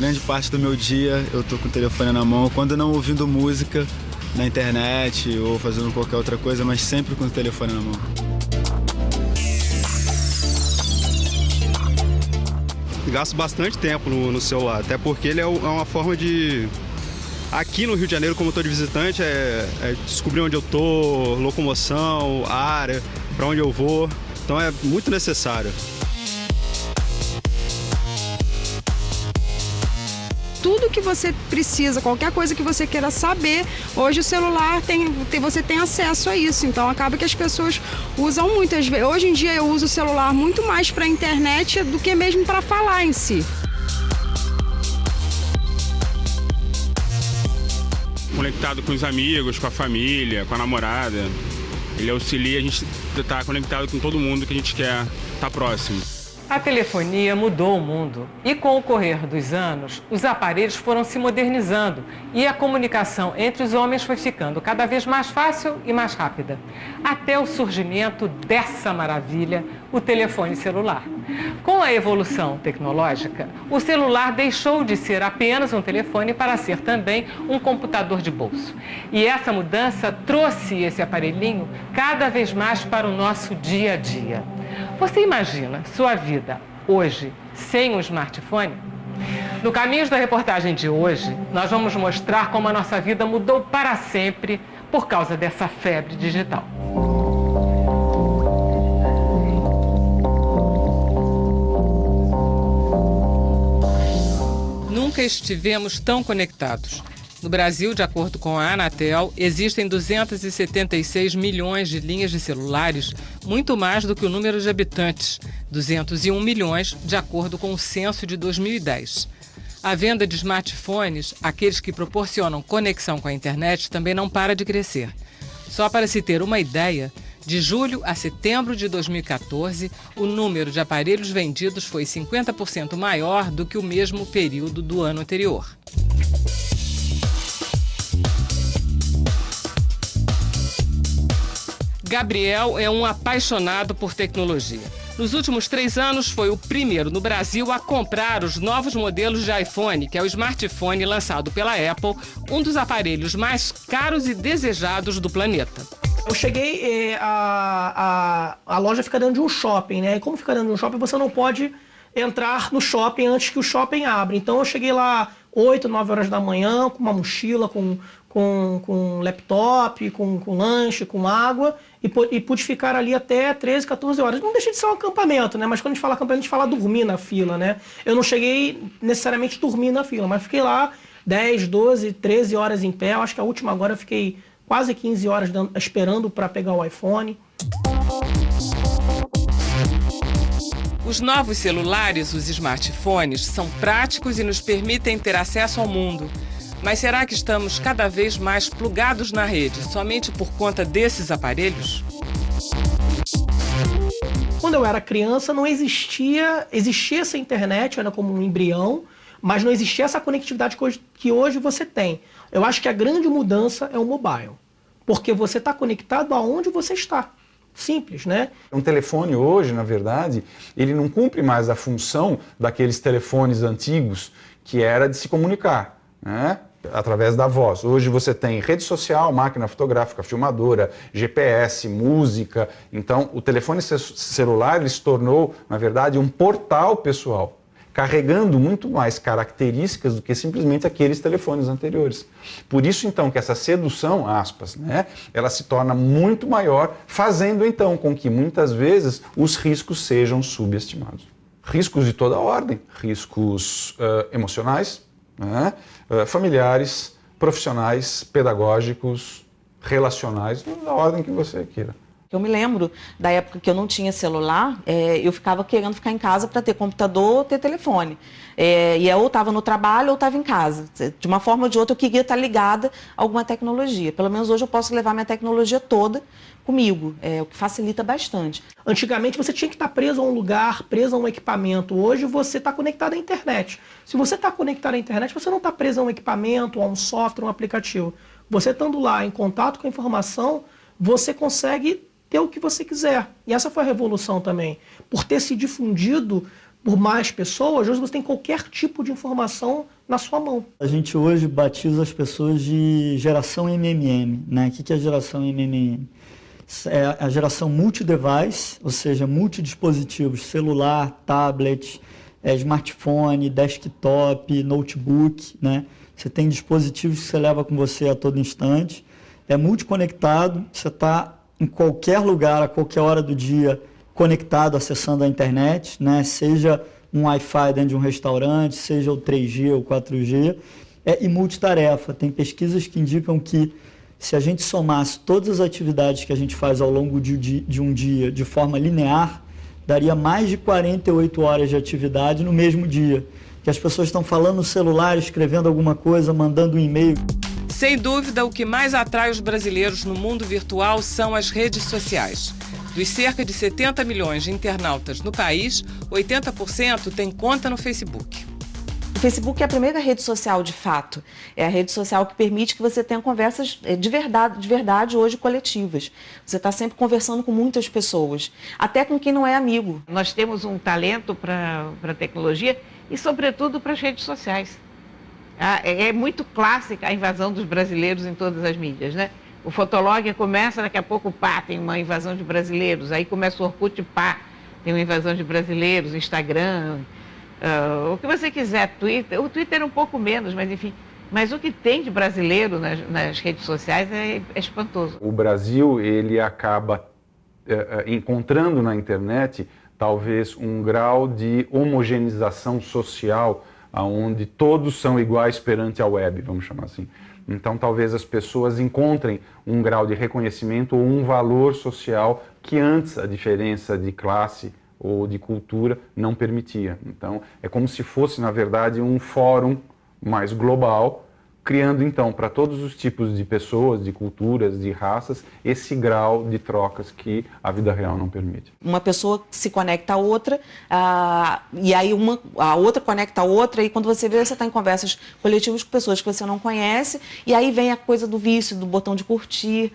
grande parte do meu dia eu tô com o telefone na mão, quando não ouvindo música na internet ou fazendo qualquer outra coisa, mas sempre com o telefone na mão. Gasto bastante tempo no celular, até porque ele é uma forma de... Aqui no Rio de Janeiro, como eu tô de visitante, é descobrir onde eu tô, locomoção, área, para onde eu vou. Então é muito necessário. Tudo que você precisa, qualquer coisa que você queira saber, hoje o celular você tem acesso a isso. Então acaba que as pessoas usam muitas vezes. Hoje em dia eu uso o celular muito mais para a internet do que mesmo para falar em si. Conectado com os amigos, com a família, com a namorada. Ele auxilia a gente estar conectado com todo mundo que a gente quer estar próximo. A telefonia mudou o mundo e, com o correr dos anos, os aparelhos foram se modernizando e a comunicação entre os homens foi ficando cada vez mais fácil e mais rápida, até o surgimento dessa maravilha, o telefone celular. Com a evolução tecnológica, o celular deixou de ser apenas um telefone para ser também um computador de bolso. E essa mudança trouxe esse aparelhinho cada vez mais para o nosso dia a dia. Você imagina sua vida hoje sem um smartphone? No Caminhos da Reportagem de hoje, nós vamos mostrar como a nossa vida mudou para sempre por causa dessa febre digital. Nunca estivemos tão conectados. No Brasil, de acordo com a Anatel, existem 276 milhões de linhas de celulares, muito mais do que o número de habitantes, 201 milhões, de acordo com o censo de 2010. A venda de smartphones, aqueles que proporcionam conexão com a internet, também não para de crescer. Só para se ter uma ideia, de julho a setembro de 2014, o número de aparelhos vendidos foi 50% maior do que o mesmo período do ano anterior. Gabriel é um apaixonado por tecnologia. Nos últimos 3 anos, foi o primeiro no Brasil a comprar os novos modelos de iPhone, que é o smartphone lançado pela Apple, um dos aparelhos mais caros e desejados do planeta. Eu cheguei, a loja fica dentro de um shopping, né? E como fica dentro de um shopping, você não pode entrar no shopping antes que o shopping abra. Então eu cheguei lá 8, 9 horas da manhã, com uma mochila, com laptop, com lanche, com água, e pude ficar ali até 13, 14 horas. Não deixa de ser um acampamento, né? Mas quando a gente fala acampamento, a gente fala dormir na fila, né? Eu não cheguei necessariamente dormir na fila, mas fiquei lá 10, 12, 13 horas em pé. Eu acho que a última agora eu fiquei quase 15 horas esperando para pegar o iPhone. Os novos celulares, os smartphones, são práticos e nos permitem ter acesso ao mundo. Mas será que estamos cada vez mais plugados na rede somente por conta desses aparelhos? Quando eu era criança não existia essa internet, era como um embrião, mas não existia essa conectividade que hoje você tem. Eu acho que a grande mudança é o mobile, porque você está conectado aonde você está. Simples, né? Um telefone hoje, na verdade, ele não cumpre mais a função daqueles telefones antigos que era de se comunicar, né? Através da voz. Hoje você tem rede social, máquina fotográfica, filmadora, GPS, música. Então, o telefone celular ele se tornou, na verdade, um portal pessoal, carregando muito mais características do que simplesmente aqueles telefones anteriores. Por isso, então, que essa sedução, aspas, né, ela se torna muito maior, fazendo, então, com que, muitas vezes, os riscos sejam subestimados. Riscos de toda ordem, riscos emocionais, né, familiares, profissionais, pedagógicos, relacionais, da ordem que você queira. Eu me lembro da época que eu não tinha celular, eu ficava querendo ficar em casa para ter computador ou ter telefone. E eu estava no trabalho ou estava em casa. De uma forma ou de outra eu queria estar ligada a alguma tecnologia. Pelo menos hoje eu posso levar minha tecnologia toda comigo, o que facilita bastante. Antigamente você tinha que estar preso a um lugar, preso a um equipamento. Hoje você está conectado à internet. Se você está conectado à internet, você não está preso a um equipamento, a um software, a um aplicativo. Você estando lá em contato com a informação, você consegue ter o que você quiser. E essa foi a revolução também. Por ter se difundido por mais pessoas, hoje você tem qualquer tipo de informação na sua mão. A gente hoje batiza as pessoas de geração MMM, né? O que é a geração MMM? É a geração multi-device, ou seja, multidispositivos, celular, tablet, smartphone, desktop, notebook, né? Você tem dispositivos que você leva com você a todo instante, é multiconectado, você está em qualquer lugar, a qualquer hora do dia, conectado, acessando a internet, né? Seja um Wi-Fi dentro de um restaurante, seja o 3G ou 4G, e multitarefa. Tem pesquisas que indicam que se a gente somasse todas as atividades que a gente faz ao longo de um dia de forma linear, daria mais de 48 horas de atividade no mesmo dia. Que as pessoas estão falando no celular, escrevendo alguma coisa, mandando um e-mail. Sem dúvida, o que mais atrai os brasileiros no mundo virtual são as redes sociais. Dos cerca de 70 milhões de internautas no país, 80% tem conta no Facebook. O Facebook é a primeira rede social, de fato. É a rede social que permite que você tenha conversas de verdade hoje coletivas. Você está sempre conversando com muitas pessoas, até com quem não é amigo. Nós temos um talento para a tecnologia e, sobretudo, para as redes sociais. É muito clássica a invasão dos brasileiros em todas as mídias, né? O Fotolog começa, daqui a pouco, tem uma invasão de brasileiros. Aí começa o Orkut, tem uma invasão de brasileiros, Instagram, o que você quiser, Twitter. O Twitter é um pouco menos, mas enfim. Mas o que tem de brasileiro nas redes sociais é espantoso. O Brasil, ele acaba encontrando na internet, talvez, um grau de homogeneização social, onde todos são iguais perante a web, vamos chamar assim. Então, talvez as pessoas encontrem um grau de reconhecimento ou um valor social que antes a diferença de classe ou de cultura não permitia. Então, é como se fosse, na verdade, um fórum mais global, criando, então, para todos os tipos de pessoas, de culturas, de raças, esse grau de trocas que a vida real não permite. Uma pessoa se conecta a outra, e aí a outra conecta a outra, e quando você vê, você está em conversas coletivas com pessoas que você não conhece, e aí vem a coisa do vício, do botão de curtir,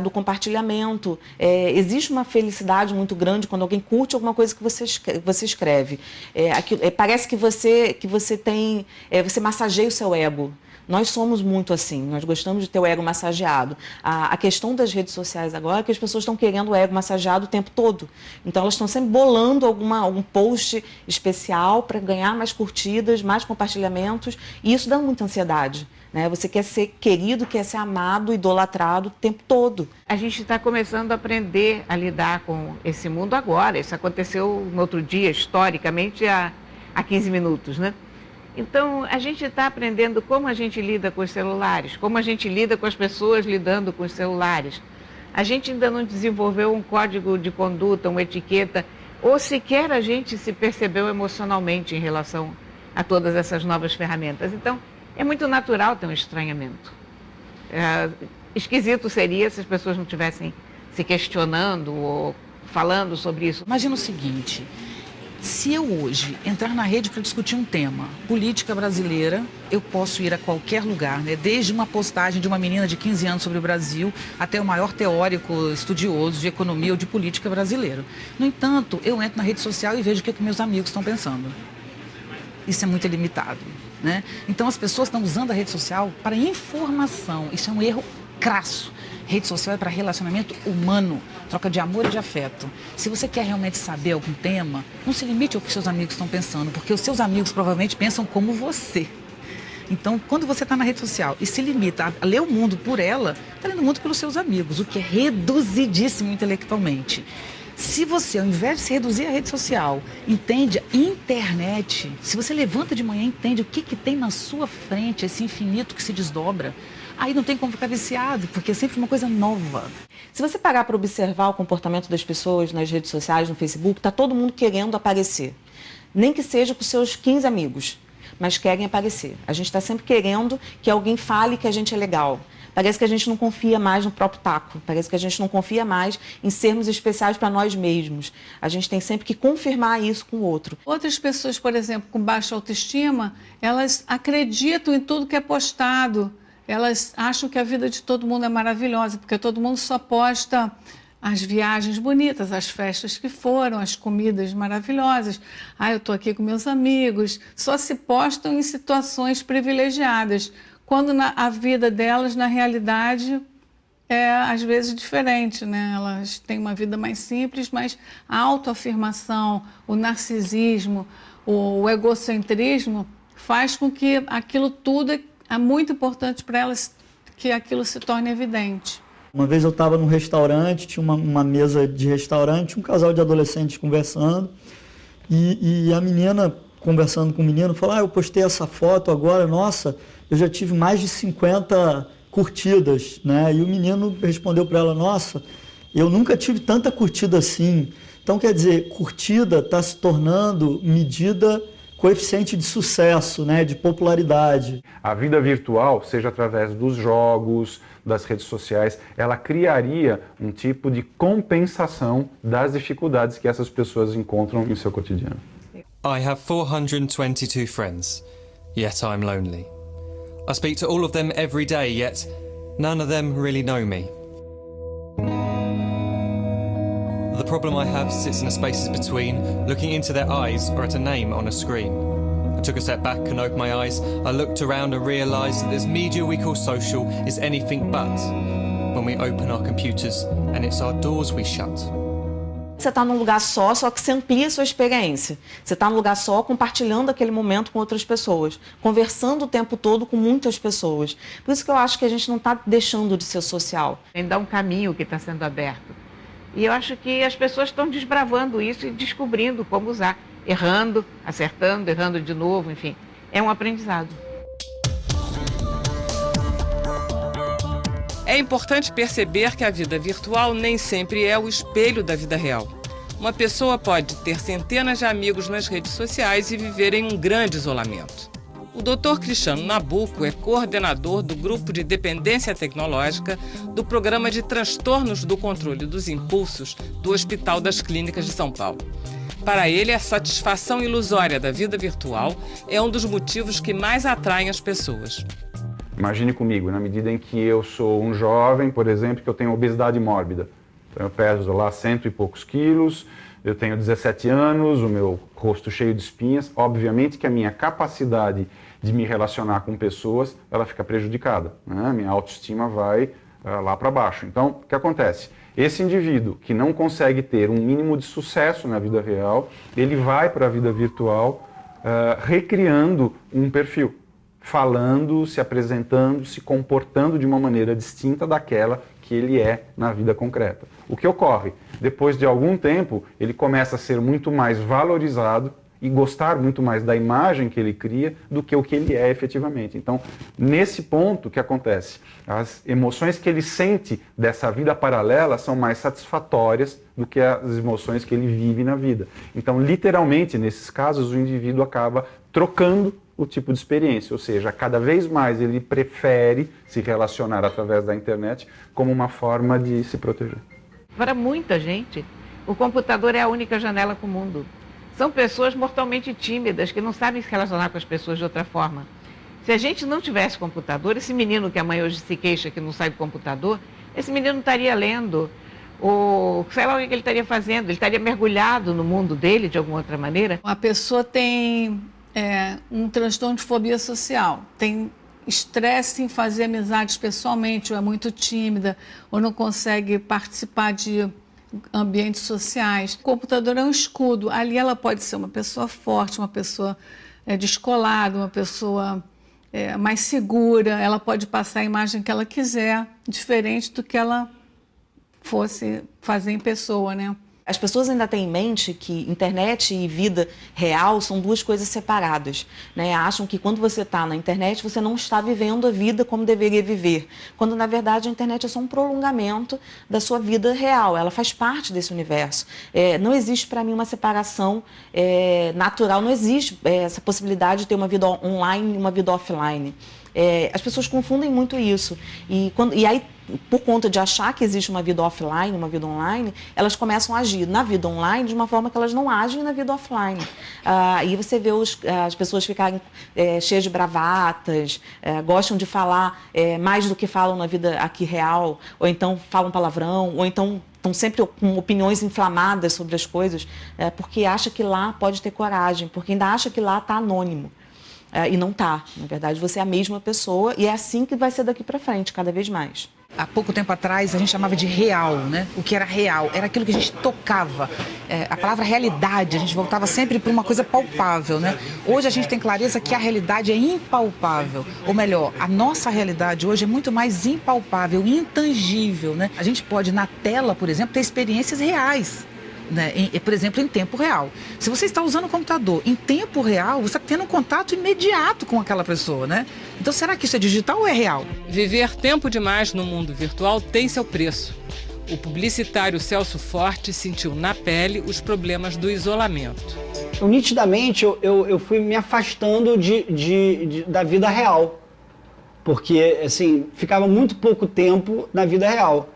do compartilhamento. Existe uma felicidade muito grande quando alguém curte alguma coisa que você escreve. Parece que você massageia o seu ego. Nós somos muito assim, nós gostamos de ter o ego massageado. A questão das redes sociais agora é que as pessoas estão querendo o ego massageado o tempo todo. Então elas estão sempre bolando algum post especial para ganhar mais curtidas, mais compartilhamentos, e isso dá muita ansiedade, né? Você quer ser querido, quer ser amado, idolatrado o tempo todo. A gente está começando a aprender a lidar com esse mundo agora. Isso aconteceu no outro dia, historicamente, há 15 minutos, né? Então, a gente está aprendendo como a gente lida com os celulares, como a gente lida com as pessoas lidando com os celulares. A gente ainda não desenvolveu um código de conduta, uma etiqueta, ou sequer a gente se percebeu emocionalmente em relação a todas essas novas ferramentas. Então, é muito natural ter um estranhamento. Esquisito seria se as pessoas não estivessem se questionando ou falando sobre isso. Imagina o seguinte: se eu hoje entrar na rede para discutir um tema, política brasileira, eu posso ir a qualquer lugar, né? Desde uma postagem de uma menina de 15 anos sobre o Brasil até o maior teórico estudioso de economia ou de política brasileira. No entanto, eu entro na rede social e vejo o que meus amigos estão pensando. Isso é muito limitado, né? Então as pessoas estão usando a rede social para informação. Isso é um erro crasso. Rede social é para relacionamento humano, troca de amor e de afeto. Se você quer realmente saber algum tema, não se limite ao que seus amigos estão pensando, porque os seus amigos provavelmente pensam como você. Então, quando você está na rede social e se limita a ler o mundo por ela, está lendo o mundo pelos seus amigos, o que é reduzidíssimo intelectualmente. Se você, ao invés de se reduzir à rede social, entende a internet, se você levanta de manhã e entende o que tem na sua frente, esse infinito que se desdobra, aí não tem como ficar viciado, porque é sempre uma coisa nova. Se você parar para observar o comportamento das pessoas nas redes sociais, no Facebook, está todo mundo querendo aparecer. Nem que seja com seus 15 amigos, mas querem aparecer. A gente está sempre querendo que alguém fale que a gente é legal. Parece que a gente não confia mais no próprio taco. Parece que a gente não confia mais em sermos especiais para nós mesmos. A gente tem sempre que confirmar isso com o outro. Outras pessoas, por exemplo, com baixa autoestima, elas acreditam em tudo que é postado. Elas acham que a vida de todo mundo é maravilhosa, porque todo mundo só posta as viagens bonitas, as festas que foram, as comidas maravilhosas. Eu estou aqui com meus amigos. Só se postam em situações privilegiadas, quando a vida delas, na realidade, é às vezes diferente, né? Elas têm uma vida mais simples, mas a autoafirmação, o narcisismo, o egocentrismo faz com que aquilo tudo é muito importante para elas, que aquilo se torne evidente. Uma vez eu estava num restaurante, tinha uma mesa de restaurante, um casal de adolescentes conversando, e a menina, conversando com o menino, falou, eu postei essa foto agora, nossa, eu já tive mais de 50 curtidas, né? E o menino respondeu para ela, nossa, eu nunca tive tanta curtida assim. Então, quer dizer, curtida está se tornando medida coeficiente de sucesso, né, de popularidade. A vida virtual, seja através dos jogos, das redes sociais, ela criaria um tipo de compensação das dificuldades que essas pessoas encontram em seu cotidiano. I have 422 friends, yet I'm lonely. I speak to all of them every day, yet none of them really know me. The problem I have sits in the spaces between looking into their eyes or at a name on a screen. I took a step back and opened my eyes. I looked around and realised that this media we call social is anything but when we open our computers and it's our doors we shut. Você está num lugar só que você amplia a sua experiência. Você está num lugar só, compartilhando aquele momento com outras pessoas, conversando o tempo todo com muitas pessoas. Por isso que eu acho que a gente não está deixando de ser social. Ainda há um caminho que está sendo aberto. E eu acho que as pessoas estão desbravando isso e descobrindo como usar. Errando, acertando, errando de novo, enfim. É um aprendizado. É importante perceber que a vida virtual nem sempre é o espelho da vida real. Uma pessoa pode ter centenas de amigos nas redes sociais e viver em um grande isolamento. O Dr. Cristiano Nabuco é coordenador do Grupo de Dependência Tecnológica do Programa de Transtornos do Controle dos Impulsos do Hospital das Clínicas de São Paulo. Para ele, a satisfação ilusória da vida virtual é um dos motivos que mais atraem as pessoas. Imagine comigo, na medida em que eu sou um jovem, por exemplo, que eu tenho obesidade mórbida. Então eu peso lá 100 e poucos quilos, eu tenho 17 anos, o meu rosto cheio de espinhas. Obviamente que a minha capacidade de me relacionar com pessoas, ela fica prejudicada, né? Minha autoestima vai lá para baixo. Então, o que acontece? Esse indivíduo que não consegue ter um mínimo de sucesso na vida real, ele vai para a vida virtual recriando um perfil, falando, se apresentando, se comportando de uma maneira distinta daquela que ele é na vida concreta. O que ocorre? Depois de algum tempo, ele começa a ser muito mais valorizado e gostar muito mais da imagem que ele cria do que o que ele é efetivamente. Então, nesse ponto, o que acontece? As emoções que ele sente dessa vida paralela são mais satisfatórias do que as emoções que ele vive na vida. Então, literalmente, nesses casos, o indivíduo acaba trocando o tipo de experiência, ou seja, cada vez mais ele prefere se relacionar através da internet como uma forma de se proteger. Para muita gente, o computador é a única janela para o mundo. São pessoas mortalmente tímidas, que não sabem se relacionar com as pessoas de outra forma. Se a gente não tivesse computador, esse menino que a mãe hoje se queixa que não sai do computador, esse menino não estaria lendo, ou sei lá o que ele estaria fazendo, ele estaria mergulhado no mundo dele de alguma outra maneira. A pessoa tem um transtorno de fobia social, tem estresse em fazer amizades pessoalmente, ou é muito tímida, ou não consegue participar de ambientes sociais. O computador é um escudo. Ali ela pode ser uma pessoa forte, uma pessoa descolada, uma pessoa mais segura. Ela pode passar a imagem que ela quiser, diferente do que ela fosse fazer em pessoa, né? As pessoas ainda têm em mente que internet e vida real são duas coisas separadas, né? Acham que quando você está na internet, você não está vivendo a vida como deveria viver. Quando, na verdade, a internet é só um prolongamento da sua vida real. Ela faz parte desse universo. Não existe, para mim, uma separação natural. Não existe essa possibilidade de ter uma vida online e uma vida offline. As pessoas confundem muito isso. E aí, por conta de achar que existe uma vida offline, uma vida online, elas começam a agir na vida online de uma forma que elas não agem na vida offline. E você vê as pessoas ficarem cheias de bravatas, gostam de falar mais do que falam na vida aqui real, ou então falam palavrão, ou então estão sempre com opiniões inflamadas sobre as coisas, porque acha que lá pode ter coragem, porque ainda acha que lá está anônimo. E não está. Na verdade, você é a mesma pessoa e é assim que vai ser daqui para frente, cada vez mais. Há pouco tempo atrás, a gente chamava de real, né? O que era real? Era aquilo que a gente tocava. A palavra realidade, a gente voltava sempre para uma coisa palpável, né? Hoje a gente tem clareza que a realidade é impalpável. Ou melhor, a nossa realidade hoje é muito mais impalpável, intangível, né? A gente pode, na tela, por exemplo, ter experiências reais. Né? Por exemplo, em tempo real. Se você está usando o computador em tempo real, você está tendo um contato imediato com aquela pessoa, né? Então, será que isso é digital ou é real? Viver tempo demais no mundo virtual tem seu preço. O publicitário Celso Forte sentiu na pele os problemas do isolamento. Nitidamente, eu fui me afastando da vida real. Porque, assim, ficava muito pouco tempo na vida real.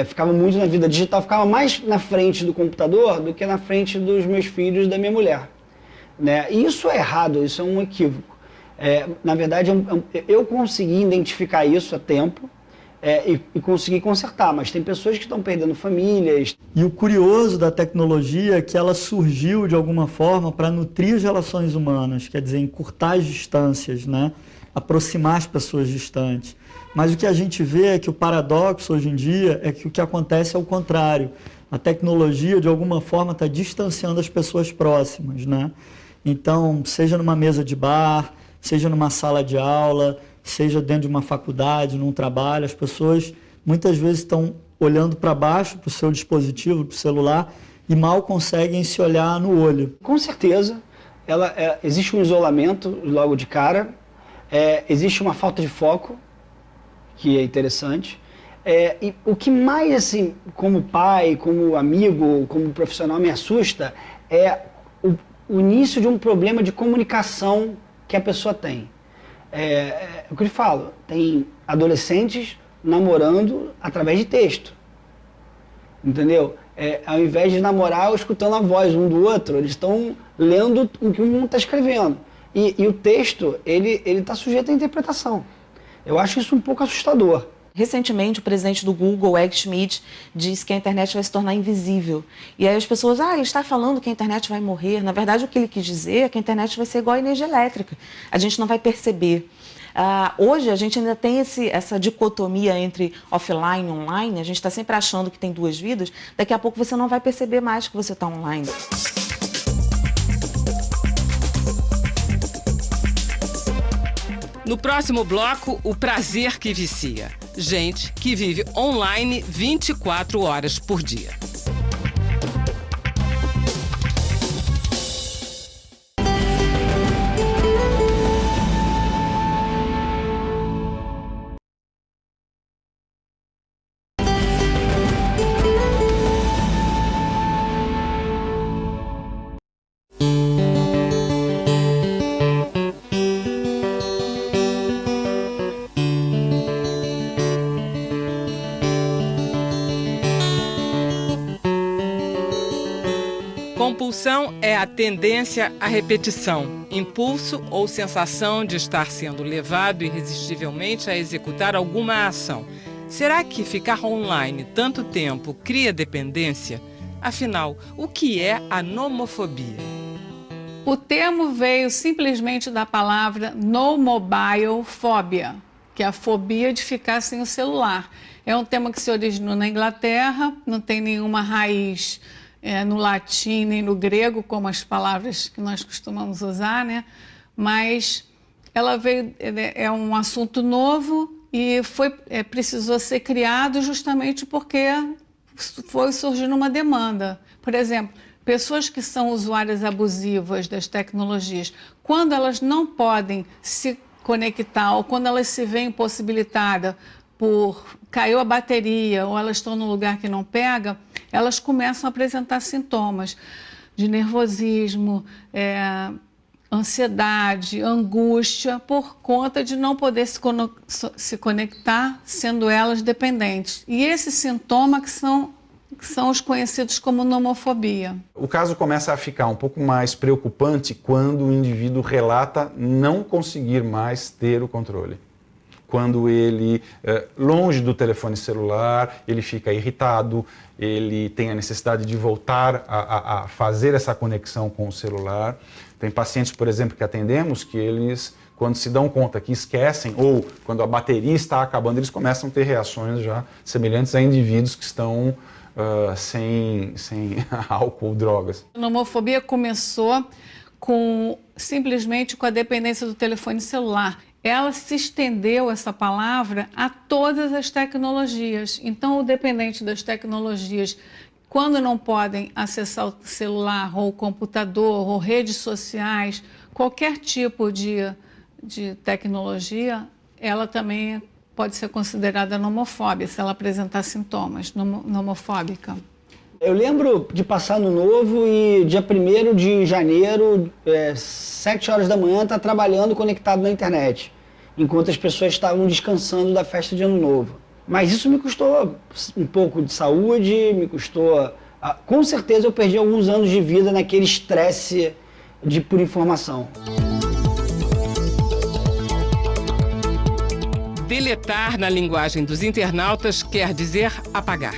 Ficava muito na vida digital, ficava mais na frente do computador do que na frente dos meus filhos e da minha mulher. Né? E isso é errado, isso é um equívoco. Na verdade, eu consegui identificar isso a tempo e consegui consertar, mas tem pessoas que estão perdendo famílias. E o curioso da tecnologia é que ela surgiu de alguma forma para nutrir as relações humanas, quer dizer, encurtar as distâncias, né? Aproximar as pessoas distantes. Mas o que a gente vê é que o paradoxo hoje em dia é que o que acontece é o contrário. A tecnologia, de alguma forma, está distanciando as pessoas próximas, né? Então, seja numa mesa de bar, seja numa sala de aula, seja dentro de uma faculdade, num trabalho, as pessoas muitas vezes estão olhando para baixo, para o seu dispositivo, para o celular, e mal conseguem se olhar no olho. Com certeza, existe um isolamento logo de cara, existe uma falta de foco, que é interessante. E o que mais, assim, como pai, como amigo, como profissional, me assusta é o início de um problema de comunicação que a pessoa tem. O que eu falo, tem adolescentes namorando através de texto, entendeu? Ao invés de namorar escutando a voz um do outro, eles estão lendo o que um está escrevendo. E o texto, ele está sujeito à interpretação. Eu acho isso um pouco assustador. Recentemente, o presidente do Google, Eric Schmidt, disse que a internet vai se tornar invisível. E aí as pessoas, ele está falando que a internet vai morrer. Na verdade, o que ele quis dizer é que a internet vai ser igual à energia elétrica. A gente não vai perceber. Hoje, a gente ainda tem essa dicotomia entre offline e online. A gente está sempre achando que tem duas vidas. Daqui a pouco você não vai perceber mais que você está online. No próximo bloco, o prazer que vicia. Gente que vive online 24 horas por dia. Compulsão é a tendência à repetição, impulso ou sensação de estar sendo levado irresistivelmente a executar alguma ação. Será que ficar online tanto tempo cria dependência? Afinal, o que é a nomofobia? O termo veio simplesmente da palavra no mobile phobia, que é a fobia de ficar sem o celular. É um tema que se originou na Inglaterra, não tem nenhuma raiz no latim nem no grego, como as palavras que nós costumamos usar, né? Mas ela veio, é um assunto novo e precisou ser criado justamente porque foi surgindo uma demanda. Por exemplo, pessoas que são usuárias abusivas das tecnologias, quando elas não podem se conectar ou quando elas se veem impossibilitadas caiu a bateria ou elas estão num lugar que não pega, elas começam a apresentar sintomas de nervosismo, ansiedade, angústia, por conta de não poder se conectar, sendo elas dependentes. E esses sintomas que são os conhecidos como nomofobia. O caso começa a ficar um pouco mais preocupante quando o indivíduo relata não conseguir mais ter o controle. quando ele, longe do telefone celular, ele fica irritado, ele tem a necessidade de voltar a fazer essa conexão com o celular. Tem pacientes, por exemplo, que atendemos, que eles, quando se dão conta que esquecem, ou quando a bateria está acabando, eles começam a ter reações já semelhantes a indivíduos que estão sem álcool ou drogas. A nomofobia começou simplesmente com a dependência do telefone celular. Ela se estendeu, essa palavra, a todas as tecnologias. Então, o dependente das tecnologias, quando não podem acessar o celular ou o computador ou redes sociais, qualquer tipo de tecnologia, ela também pode ser considerada nomofóbica, se ela apresentar sintomas nomofóbica. Eu lembro de passar no Novo e dia 1º de janeiro, 7 horas da manhã, estar trabalhando conectado na internet, enquanto as pessoas estavam descansando da festa de Ano Novo. Mas isso me custou um pouco de saúde, me custou... Com certeza eu perdi alguns anos de vida naquele estresse por informação. Deletar, na linguagem dos internautas, quer dizer apagar.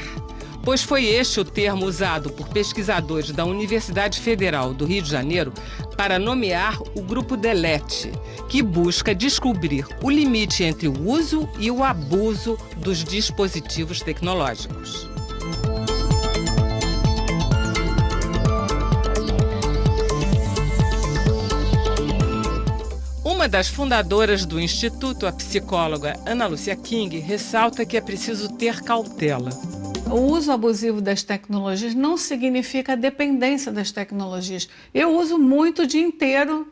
Pois foi este o termo usado por pesquisadores da Universidade Federal do Rio de Janeiro para nomear o grupo Delete, que busca descobrir o limite entre o uso e o abuso dos dispositivos tecnológicos. Uma das fundadoras do Instituto, a psicóloga Ana Lúcia King, ressalta que é preciso ter cautela. O uso abusivo das tecnologias não significa a dependência das tecnologias. Eu uso muito o dia inteiro,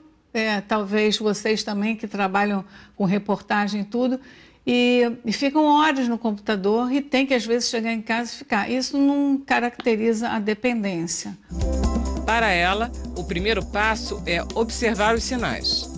talvez vocês também que trabalham com reportagem e tudo, e ficam horas no computador e tem que às vezes chegar em casa e ficar. Isso não caracteriza a dependência. Para ela, o primeiro passo é observar os sinais.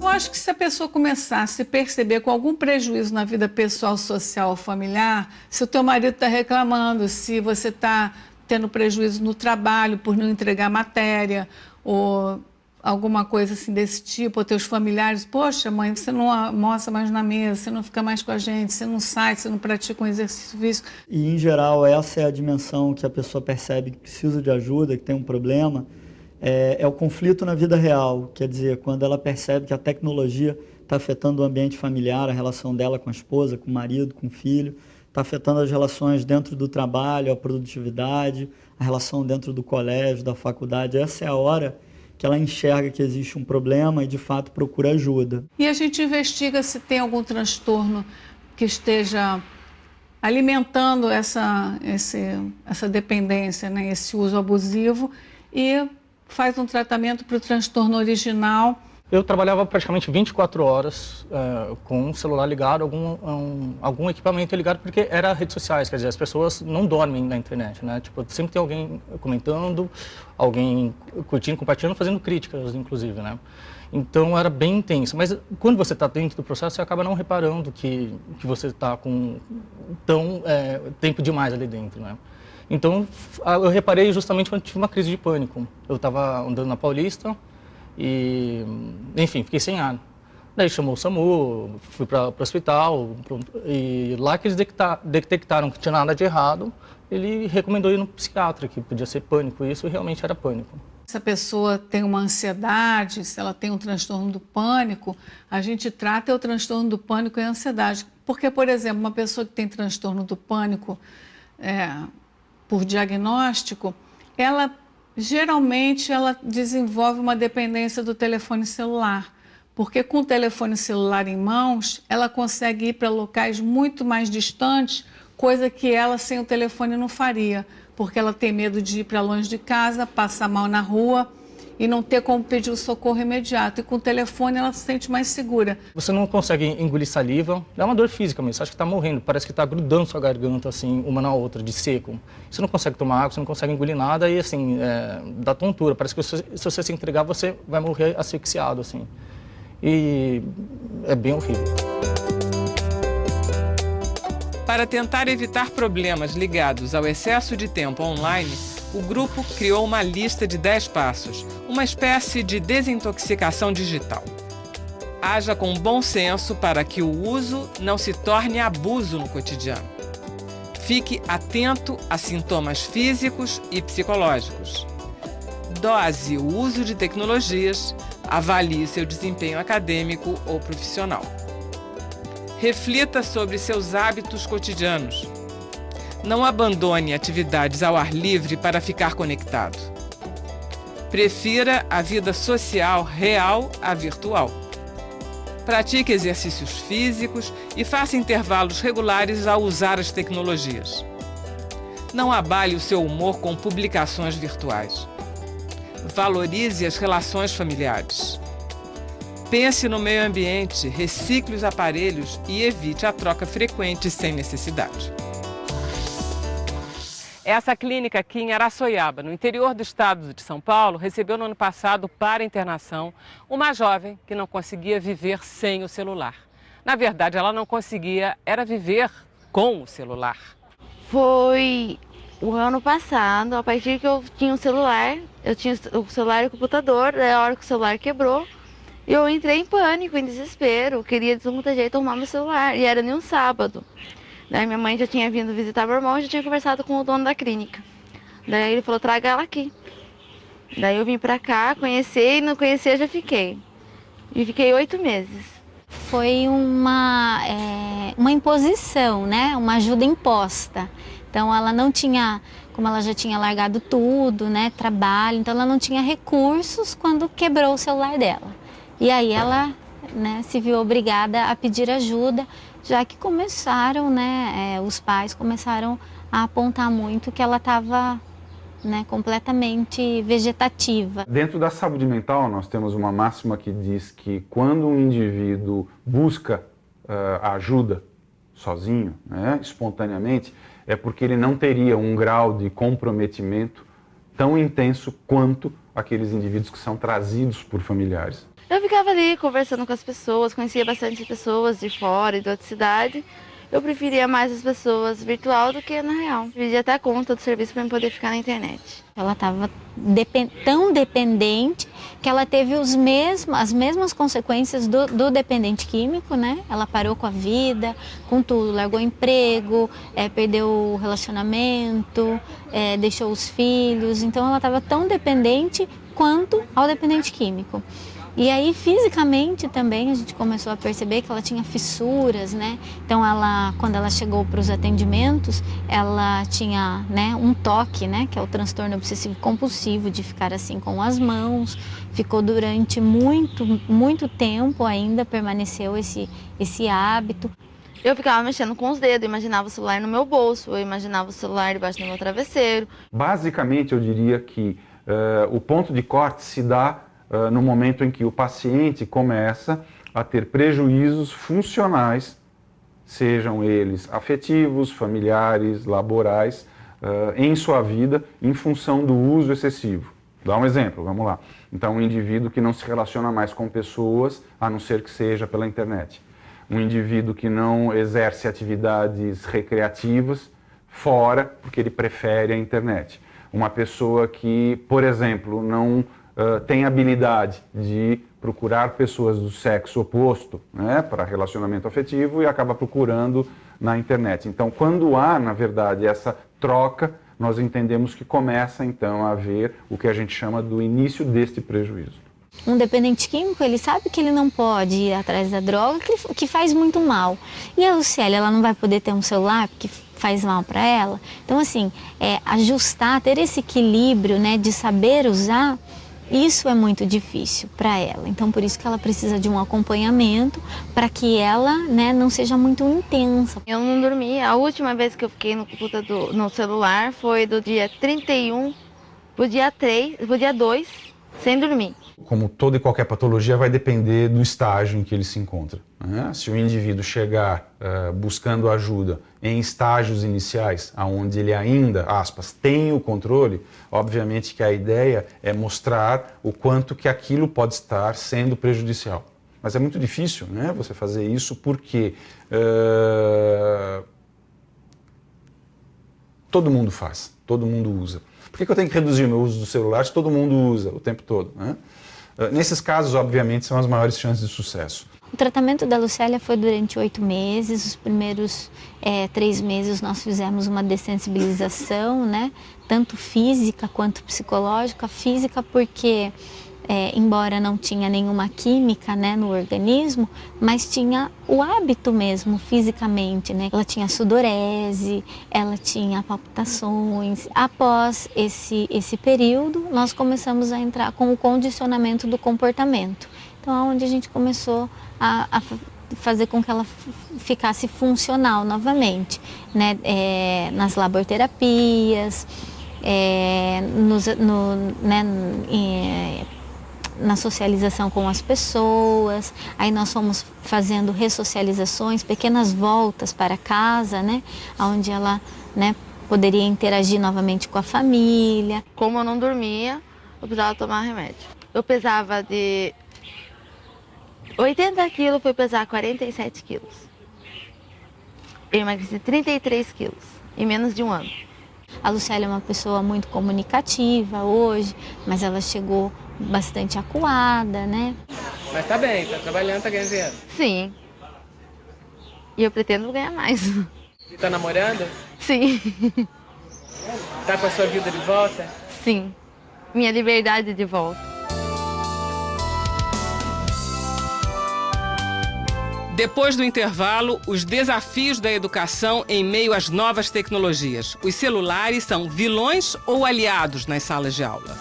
Eu acho que se a pessoa começar a se perceber com algum prejuízo na vida pessoal, social ou familiar, se o teu marido está reclamando, se você está tendo prejuízo no trabalho por não entregar matéria, ou alguma coisa assim desse tipo, ou teus familiares, poxa mãe, você não almoça mais na mesa, você não fica mais com a gente, você não sai, você não pratica um exercício físico. E em geral essa é a dimensão que a pessoa percebe que precisa de ajuda, que tem um problema. É o conflito na vida real, quer dizer, quando ela percebe que a tecnologia está afetando o ambiente familiar, a relação dela com a esposa, com o marido, com o filho, está afetando as relações dentro do trabalho, a produtividade, a relação dentro do colégio, da faculdade. Essa é a hora que ela enxerga que existe um problema e, de fato, procura ajuda. E a gente investiga se tem algum transtorno que esteja alimentando essa dependência, né, esse uso abusivo, e faz um tratamento para o transtorno original. Eu trabalhava praticamente 24 horas com um celular ligado, algum equipamento ligado, porque era redes sociais, quer dizer, as pessoas não dormem na internet, né? Tipo, sempre tem alguém comentando, alguém curtindo, compartilhando, fazendo críticas, inclusive, né? Então era bem intenso, mas quando você está dentro do processo, você acaba não reparando que você está com tempo demais ali dentro, né? Então, eu reparei justamente quando tive uma crise de pânico. Eu estava andando na Paulista e, enfim, fiquei sem ar. Daí chamou o SAMU, fui para o hospital, e lá que eles detectaram que tinha nada de errado, ele recomendou ir no psiquiatra, que podia ser pânico, e isso realmente era pânico. Se a pessoa tem uma ansiedade, se ela tem um transtorno do pânico, a gente trata o transtorno do pânico e a ansiedade. Porque, por exemplo, uma pessoa que tem transtorno do pânico, por diagnóstico, geralmente ela desenvolve uma dependência do telefone celular, porque com o telefone celular em mãos, ela consegue ir para locais muito mais distantes, coisa que ela sem o telefone não faria, porque ela tem medo de ir para longe de casa, passar mal na rua e não ter como pedir o socorro imediato. E com o telefone ela se sente mais segura. Você não consegue engolir saliva, é uma dor física mesmo, você acha que está morrendo, parece que está grudando sua garganta assim, uma na outra, de seco. Você não consegue tomar água, você não consegue engolir nada e assim, dá tontura, parece que se você se entregar você vai morrer asfixiado assim. E é bem horrível. Para tentar evitar problemas ligados ao excesso de tempo online, o grupo criou uma lista de 10 passos, uma espécie de desintoxicação digital. Haja com bom senso para que o uso não se torne abuso no cotidiano. Fique atento a sintomas físicos e psicológicos. Dose o uso de tecnologias, avalie seu desempenho acadêmico ou profissional. Reflita sobre seus hábitos cotidianos. Não abandone atividades ao ar livre para ficar conectado. Prefira a vida social real à virtual. Pratique exercícios físicos e faça intervalos regulares ao usar as tecnologias. Não abale o seu humor com publicações virtuais. Valorize as relações familiares. Pense no meio ambiente, recicle os aparelhos e evite a troca frequente sem necessidade. Essa clínica aqui em Araçoiaba, no interior do estado de São Paulo, recebeu no ano passado para internação uma jovem que não conseguia viver sem o celular. Na verdade, ela não conseguia, era viver com o celular. Foi o ano passado, a partir que eu tinha um celular, eu tinha o celular e o computador, daí a hora que o celular quebrou, eu entrei em pânico, em desespero, queria de todo jeito arrumar meu celular, e era nem um sábado. Daí minha mãe já tinha vindo visitar meu irmão e já tinha conversado com o dono da clínica. Daí ele falou, traga ela aqui. Daí eu vim pra cá, conhecer e não conhecer já fiquei. E fiquei 8 meses. Foi uma imposição, né? Uma ajuda imposta. Então ela não tinha, como ela já tinha largado tudo, né? Trabalho, então ela não tinha recursos quando quebrou o celular dela. E aí ela, né, se viu obrigada a pedir ajuda, já que começaram, né, os pais começaram a apontar muito que ela estava, né, completamente vegetativa. Dentro da saúde mental, nós temos uma máxima que diz que quando um indivíduo busca ajuda sozinho, né, espontaneamente, é porque ele não teria um grau de comprometimento tão intenso quanto aqueles indivíduos que são trazidos por familiares. Eu ficava ali conversando com as pessoas, conhecia bastante pessoas de fora e de outra cidade. Eu preferia mais as pessoas virtual do que na real. Pedia até conta do serviço para eu poder ficar na internet. Ela estava tão dependente que ela teve as mesmas consequências do dependente químico, né? Ela parou com a vida, com tudo, largou o emprego, perdeu o relacionamento, deixou os filhos. Então ela estava tão dependente quanto ao dependente químico. E aí, fisicamente também, a gente começou a perceber que ela tinha fissuras, né? Então, quando ela chegou para os atendimentos, ela tinha, né, um toque, né? Que é o transtorno obsessivo compulsivo, de ficar assim com as mãos. Ficou durante muito tempo ainda, permaneceu esse hábito. Eu ficava mexendo com os dedos, imaginava o celular no meu bolso, eu imaginava o celular debaixo do meu travesseiro. Basicamente, eu diria que o ponto de corte se dá no momento em que o paciente começa a ter prejuízos funcionais, sejam eles afetivos, familiares, laborais, em sua vida, em função do uso excessivo. Dá um exemplo, vamos lá. Então, um indivíduo que não se relaciona mais com pessoas, a não ser que seja pela internet. Um indivíduo que não exerce atividades recreativas fora, porque ele prefere a internet. Uma pessoa que, por exemplo, não tem habilidade de procurar pessoas do sexo oposto, né, para relacionamento afetivo, e acaba procurando na internet. Então, quando há, na verdade, essa troca, nós entendemos que começa, então, a haver o que a gente chama do início deste prejuízo. Um dependente químico, ele sabe que ele não pode ir atrás da droga, que faz muito mal. E a Lucélia, ela não vai poder ter um celular porque faz mal para ela? Então, assim, ajustar, ter esse equilíbrio, né, de saber usar, isso é muito difícil para ela. Então, por isso que ela precisa de um acompanhamento para que ela, né, não seja muito intensa. Eu não dormi. A última vez que eu fiquei no celular foi do dia 31 pro dia 2, sem dormir. Como toda e qualquer patologia, vai depender do estágio em que ele se encontra, né? Se o indivíduo chegar buscando ajuda em estágios iniciais, onde ele ainda, aspas, tem o controle, obviamente que a ideia é mostrar o quanto que aquilo pode estar sendo prejudicial. Mas é muito difícil, né, você fazer isso porque todo mundo faz, todo mundo usa. Por que eu tenho que reduzir o meu uso do celular se todo mundo usa o tempo todo, né? Nesses casos, obviamente, são as maiores chances de sucesso. O tratamento da Lucélia foi durante 8 meses. Os primeiros 3 meses nós fizemos uma dessensibilização, né? Tanto física quanto psicológica. Física porque, embora não tinha nenhuma química, né, no organismo, mas tinha o hábito mesmo, fisicamente, né? Ela tinha sudorese, ela tinha palpitações. Após esse período, nós começamos a entrar com o condicionamento do comportamento. Então, é onde a gente começou a fazer com que ela ficasse funcional novamente, né? Nas laboterapias, na socialização com as pessoas. Aí nós fomos fazendo ressocializações, pequenas voltas para casa, né? Onde ela, né, poderia interagir novamente com a família. Como eu não dormia, eu precisava tomar remédio. Eu pesava de 80 quilos, fui pesar 47 quilos. Eu emagreci 33 quilos em menos de um ano. A Lucélia é uma pessoa muito comunicativa hoje, mas ela chegou bastante acuada, né? Mas tá bem, tá trabalhando, tá ganhando dinheiro. Sim. E eu pretendo ganhar mais. E tá namorando? Sim. Tá com a sua vida de volta? Sim. Minha liberdade de volta. Depois do intervalo, os desafios da educação em meio às novas tecnologias. Os celulares são vilões ou aliados nas salas de aula?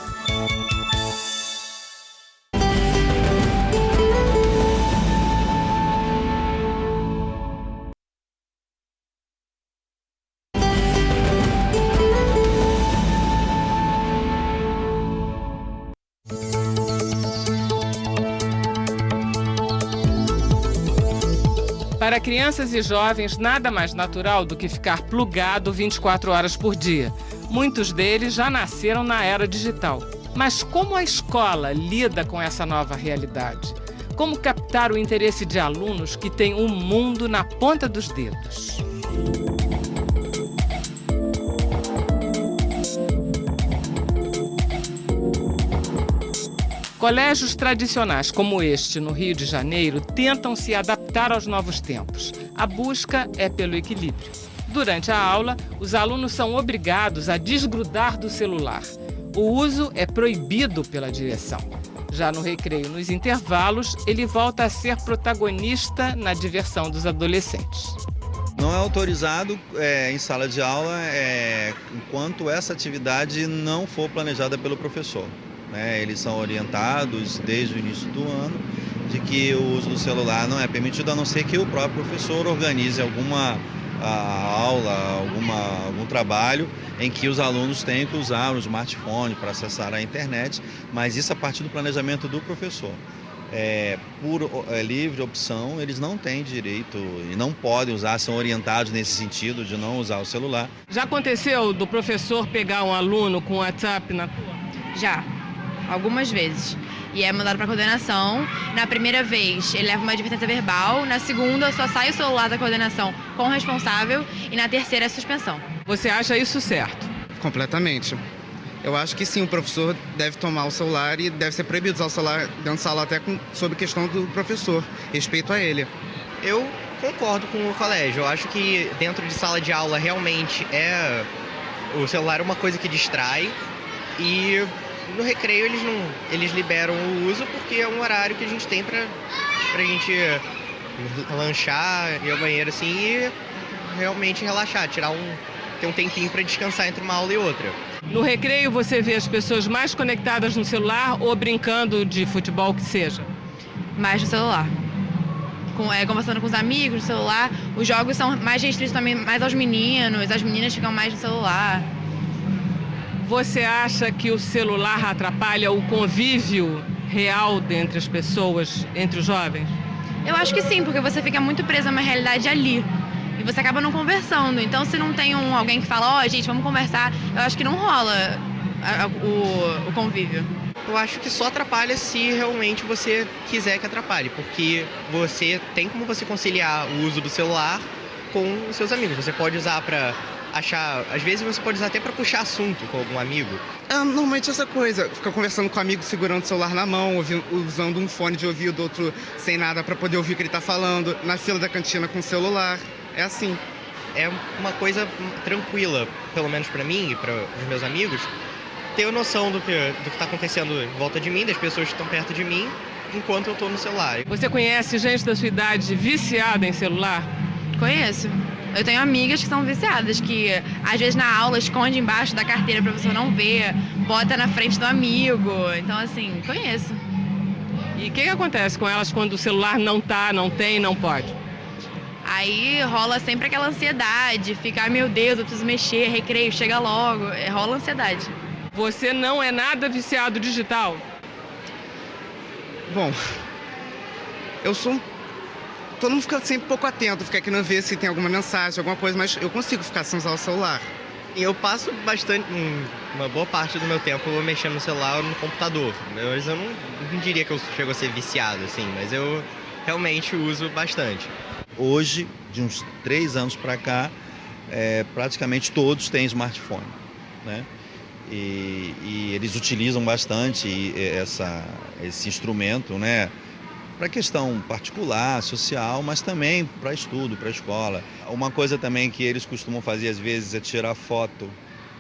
Para crianças e jovens, nada mais natural do que ficar plugado 24 horas por dia. Muitos deles já nasceram na era digital. Mas como a escola lida com essa nova realidade? Como captar o interesse de alunos que têm o mundo na ponta dos dedos? Colégios tradicionais como este, no Rio de Janeiro, tentam se adaptar aos novos tempos. A busca é pelo equilíbrio. Durante a aula, os alunos são obrigados a desgrudar do celular. O uso é proibido pela direção. Já no recreio, nos intervalos, ele volta a ser protagonista na diversão dos adolescentes. Não é autorizado em sala de aula enquanto essa atividade não for planejada pelo professor. Eles são orientados desde o início do ano de que o uso do celular não é permitido, a não ser que o próprio professor organize alguma aula, algum trabalho em que os alunos tenham que usar o smartphone para acessar a internet, mas isso a partir do planejamento do professor. Por livre opção, eles não têm direito e não podem usar, são orientados nesse sentido de não usar o celular. Já aconteceu do professor pegar um aluno com o WhatsApp na rua? Já. Algumas vezes. E é mandado para coordenação. Na primeira vez, ele leva uma advertência verbal. Na segunda, só sai o celular da coordenação com o responsável. E na terceira, é suspensão. Você acha isso certo? Completamente. Eu acho que sim, o professor deve tomar o celular e deve ser proibido usar o celular dentro da sala, até sob questão do professor, respeito a ele. Eu concordo com o colégio. Eu acho que dentro de sala de aula, realmente, o celular é uma coisa que distrai. E no recreio eles liberam o uso porque é um horário que a gente tem pra gente lanchar, ir ao banheiro assim e realmente relaxar, ter um tempinho para descansar entre uma aula e outra. No recreio você vê as pessoas mais conectadas no celular ou brincando de futebol que seja? Mais no celular. Conversando com os amigos no celular. Os jogos são mais restritos também mais aos meninos, as meninas ficam mais no celular. Você acha que o celular atrapalha o convívio real entre as pessoas, entre os jovens? Eu acho que sim, porque você fica muito preso a uma realidade ali. E você acaba não conversando. Então, se não tem alguém que fala, gente, vamos conversar, eu acho que não rola o convívio. Eu acho que só atrapalha se realmente você quiser que atrapalhe, porque você tem como você conciliar o uso do celular com os seus amigos. Você pode usar para achar... Às vezes você pode usar até para puxar assunto com algum amigo. Normalmente essa coisa, ficar conversando com o amigo segurando o celular na mão, usando um fone de ouvido, outro sem nada para poder ouvir o que ele está falando, na fila da cantina com o celular. É assim. É uma coisa tranquila, pelo menos para mim e para os meus amigos, ter noção do que está acontecendo em volta de mim, das pessoas que estão perto de mim, enquanto eu estou no celular. Você conhece gente da sua idade viciada em celular? Conheço. Eu tenho amigas que são viciadas, que às vezes na aula esconde embaixo da carteira para a pessoa não ver, bota na frente do amigo. Então, assim, conheço. E o que acontece com elas quando o celular não tem, não pode? Aí rola sempre aquela ansiedade, fica, meu Deus, eu preciso mexer, recreio, chega logo. Rola ansiedade. Você não é nada viciado digital? Bom, eu sou todo mundo fica sempre um pouco atento, fica querendo ver se tem alguma mensagem, alguma coisa, mas eu consigo ficar sem usar o celular. E eu passo uma boa parte do meu tempo mexendo no celular ou no computador. Mas eu não diria que eu chego a ser viciado, assim, mas eu realmente uso bastante. Hoje, de uns 3 anos para cá, praticamente todos têm smartphone, né? E eles utilizam bastante esse instrumento, né? Para questão particular, social, mas também para estudo, para escola. Uma coisa também que eles costumam fazer às vezes é tirar foto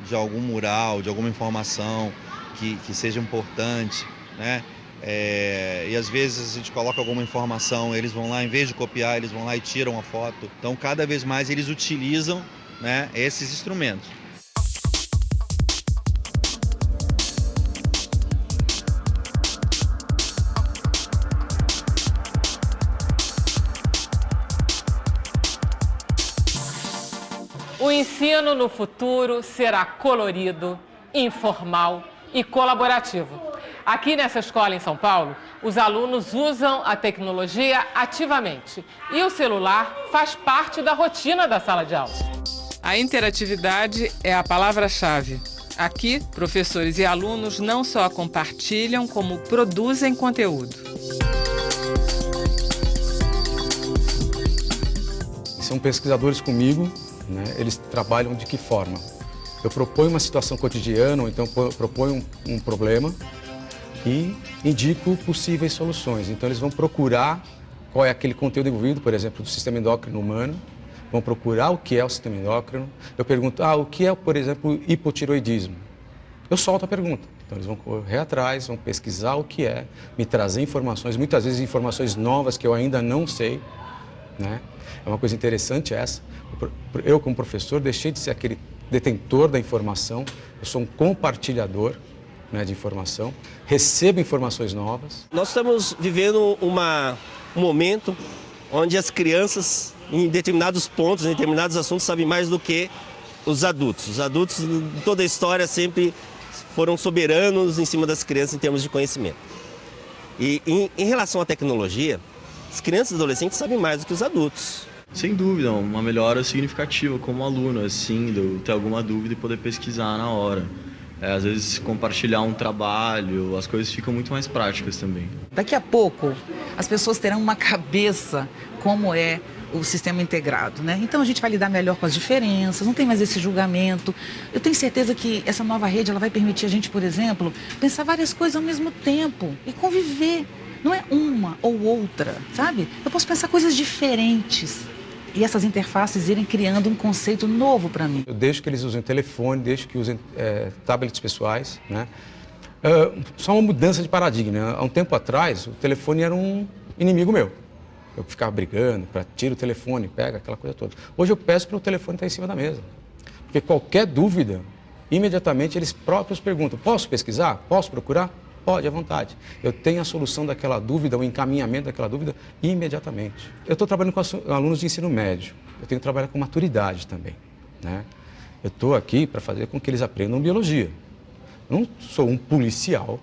de algum mural, de alguma informação que seja importante, né? E às vezes a gente coloca alguma informação, eles vão lá, em vez de copiar, eles vão lá e tiram a foto. Então, cada vez mais eles utilizam, né, esses instrumentos. O ensino no futuro será colorido, informal e colaborativo. Aqui nessa escola em São Paulo, os alunos usam a tecnologia ativamente e o celular faz parte da rotina da sala de aula. A interatividade é a palavra-chave. Aqui, professores e alunos não só compartilham, como produzem conteúdo. São pesquisadores comigo, né? Eles trabalham de que forma? Eu proponho uma situação cotidiana, ou então proponho um problema e indico possíveis soluções. Então eles vão procurar qual é aquele conteúdo envolvido, por exemplo, do sistema endócrino humano, vão procurar o que é o sistema endócrino. Eu pergunto, o que é, por exemplo, hipotireoidismo? Eu solto a pergunta. Então eles vão correr atrás, vão pesquisar o que é, me trazer informações, muitas vezes informações novas que eu ainda não sei, né? É uma coisa interessante essa. Eu, como professor, deixei de ser aquele detentor da informação, eu sou um compartilhador, né, de informação, recebo informações novas. Nós estamos vivendo um momento onde as crianças, em determinados pontos, em determinados assuntos, sabem mais do que os adultos. Os adultos, em toda a história, sempre foram soberanos em cima das crianças em termos de conhecimento. E em relação à tecnologia, as crianças e adolescentes sabem mais do que os adultos. Sem dúvida, uma melhora significativa como aluno, assim, de eu ter alguma dúvida e poder pesquisar na hora. Às vezes compartilhar um trabalho, as coisas ficam muito mais práticas também. Daqui a pouco, as pessoas terão uma cabeça como é o sistema integrado, né? Então a gente vai lidar melhor com as diferenças, não tem mais esse julgamento. Eu tenho certeza que essa nova rede ela vai permitir a gente, por exemplo, pensar várias coisas ao mesmo tempo e conviver. Não é uma ou outra, sabe? Eu posso pensar coisas diferentes. E essas interfaces irem criando um conceito novo para mim. Eu deixo que eles usem telefone, deixo que usem tablets pessoais, né? Só uma mudança de paradigma, né? Há um tempo atrás, o telefone era um inimigo meu. Eu ficava brigando, tira o telefone, pega, aquela coisa toda. Hoje eu peço para o telefone estar em cima da mesa. Porque qualquer dúvida, imediatamente eles próprios perguntam, posso pesquisar? Posso procurar? Pode, à vontade. Eu tenho a solução daquela dúvida, o encaminhamento daquela dúvida imediatamente. Eu estou trabalhando com alunos de ensino médio. Eu tenho que trabalhar com maturidade também, né? Eu estou aqui para fazer com que eles aprendam biologia. Eu não sou um policial,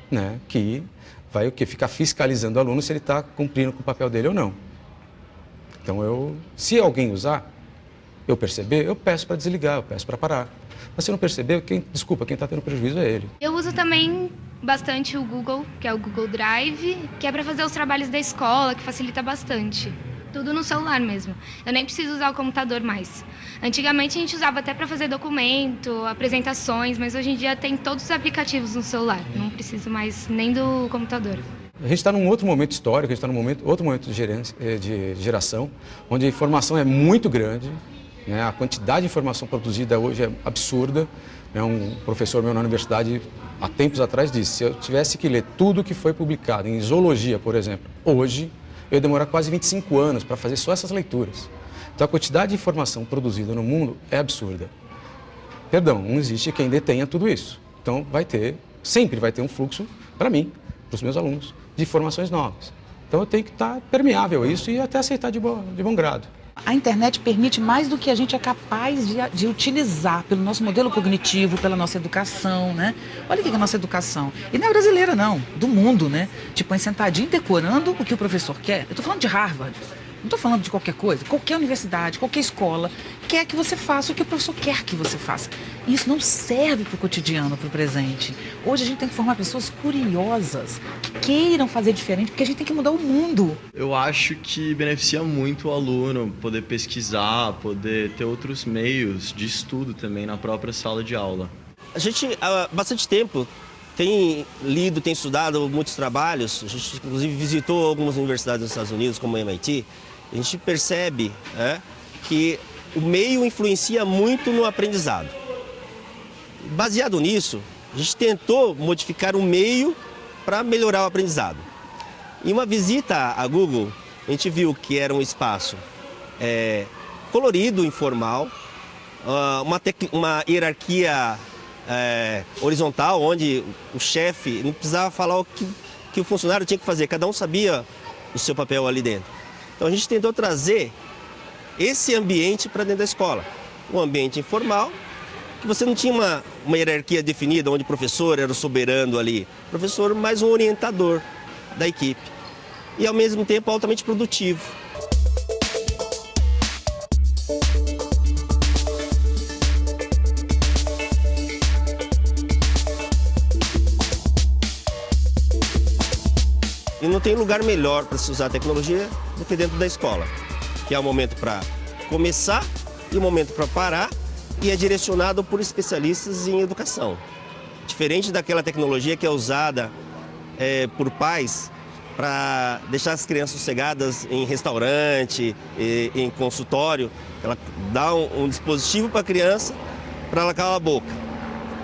né, que vai o quê? Ficar fiscalizando o aluno se ele está cumprindo com o papel dele ou não. Então, se alguém usar, eu perceber, eu peço para desligar, eu peço para parar. Mas se não perceber, quem está tendo prejuízo é ele. Eu uso também bastante o Google, que é o Google Drive, que é para fazer os trabalhos da escola, que facilita bastante. tudo no celular mesmo. Eu nem preciso usar o computador mais. Antigamente a gente usava até para fazer documento, apresentações, mas hoje em dia tem todos os aplicativos no celular. Não preciso mais nem do computador. A gente está num outro momento histórico, a gente está num outro momento de geração, onde a informação é muito grande, né? A quantidade de informação produzida hoje é absurda. Um professor meu na universidade, há tempos atrás, disse: se eu tivesse que ler tudo que foi publicado em zoologia, por exemplo, hoje, eu ia demorar quase 25 anos para fazer só essas leituras. Então a quantidade de informação produzida no mundo é absurda. Perdão, não existe quem detenha tudo isso. Então sempre vai ter um fluxo para mim, para os meus alunos, de informações novas. Então eu tenho que estar permeável a isso e até aceitar de bom grado. A internet permite mais do que a gente é capaz de utilizar pelo nosso modelo cognitivo, pela nossa educação, né? Olha o que é a nossa educação. E não é brasileira, não, do mundo, né? Tipo, sentadinho decorando o que o professor quer. Eu tô falando de Harvard, não tô falando de qualquer coisa. Qualquer universidade, qualquer escola quer que você faça o que o professor quer que você faça. E isso não serve para o cotidiano, para o presente. Hoje a gente tem que formar pessoas curiosas, que queiram fazer diferente, porque a gente tem que mudar o mundo. Eu acho que beneficia muito o aluno poder pesquisar, poder ter outros meios de estudo também na própria sala de aula. A gente, há bastante tempo, tem lido, tem estudado muitos trabalhos. A gente, inclusive, visitou algumas universidades dos Estados Unidos, como o MIT. A gente percebe que o meio influencia muito no aprendizado. Baseado nisso, a gente tentou modificar o meio para melhorar o aprendizado. Em uma visita à Google, a gente viu que era um espaço colorido, informal, uma hierarquia horizontal, onde o chefe não precisava falar o que o funcionário tinha que fazer, cada um sabia o seu papel ali dentro. Então a gente tentou trazer esse ambiente para dentro da escola, um ambiente informal, que você não tinha uma hierarquia definida, onde o professor era o soberano ali, o professor mais um orientador da equipe, e ao mesmo tempo altamente produtivo. E não tem lugar melhor para se usar a tecnologia do que dentro da escola, que é o momento para começar e o momento para parar, e é direcionado por especialistas em educação. Diferente daquela tecnologia que é usada por pais para deixar as crianças sossegadas em restaurante, em consultório, ela dá um dispositivo para a criança para ela calar a boca.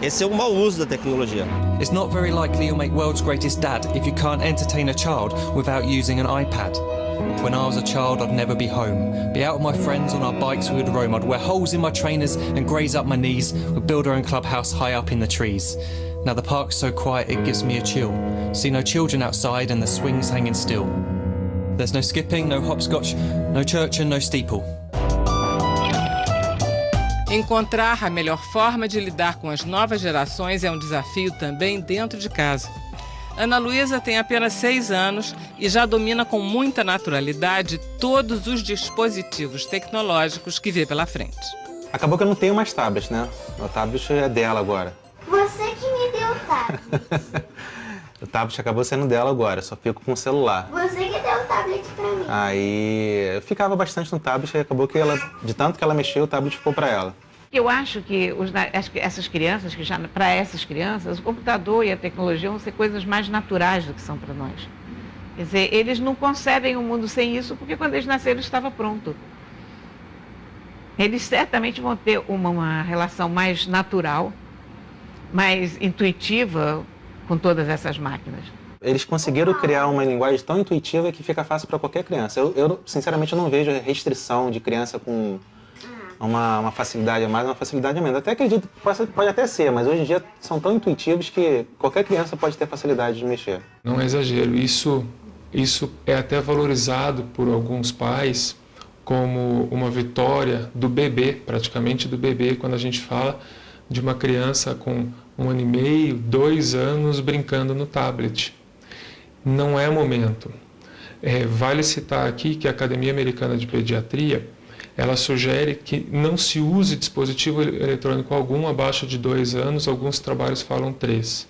Esse é o mau uso da tecnologia. It's not very likely you'll make world's greatest dad if you can't entertain a child without using an iPad. When I was a child, I'd never be home. Be out with my friends on our bikes, we would roam. I'd wear holes in my trainers and graze up my knees. We'd build our own clubhouse high up in the trees. Now the park's so quiet it gives me a chill. See no children outside and the swings hanging still. There's no skipping, no hopscotch, no church and no steeple. Encontrar a melhor forma de lidar com as novas gerações é um desafio também dentro de casa. Ana Luísa tem apenas 6 anos e já domina com muita naturalidade todos os dispositivos tecnológicos que vê pela frente. Acabou que eu não tenho mais tablet, né? O tablet é dela agora. Você que me deu o tablet. O tablet acabou sendo dela agora, só fico com o celular. Você que deu o tablet pra mim. Aí eu ficava bastante no tablet e acabou que ela, de tanto que ela mexeu, o tablet ficou pra ela. Eu acho que essas crianças, que já para essas crianças, o computador e a tecnologia vão ser coisas mais naturais do que são para nós. Quer dizer, eles não concebem o mundo sem isso, porque quando eles nasceram estava pronto. Eles certamente vão ter uma relação mais natural, mais intuitiva com todas essas máquinas. Eles conseguiram criar uma linguagem tão intuitiva que fica fácil para qualquer criança. Eu sinceramente, não vejo restrição de criança com uma facilidade a mais, uma facilidade a menos. Até acredito que pode até ser, mas hoje em dia são tão intuitivos que qualquer criança pode ter facilidade de mexer. Não é exagero, isso é até valorizado por alguns pais como uma vitória do bebê, praticamente do bebê, quando a gente fala de uma criança com 1 ano e meio, 2 anos brincando no tablet. Não é momento. Vale citar aqui que a Academia Americana de Pediatria, ela sugere que não se use dispositivo eletrônico algum abaixo de 2 anos, alguns trabalhos falam 3.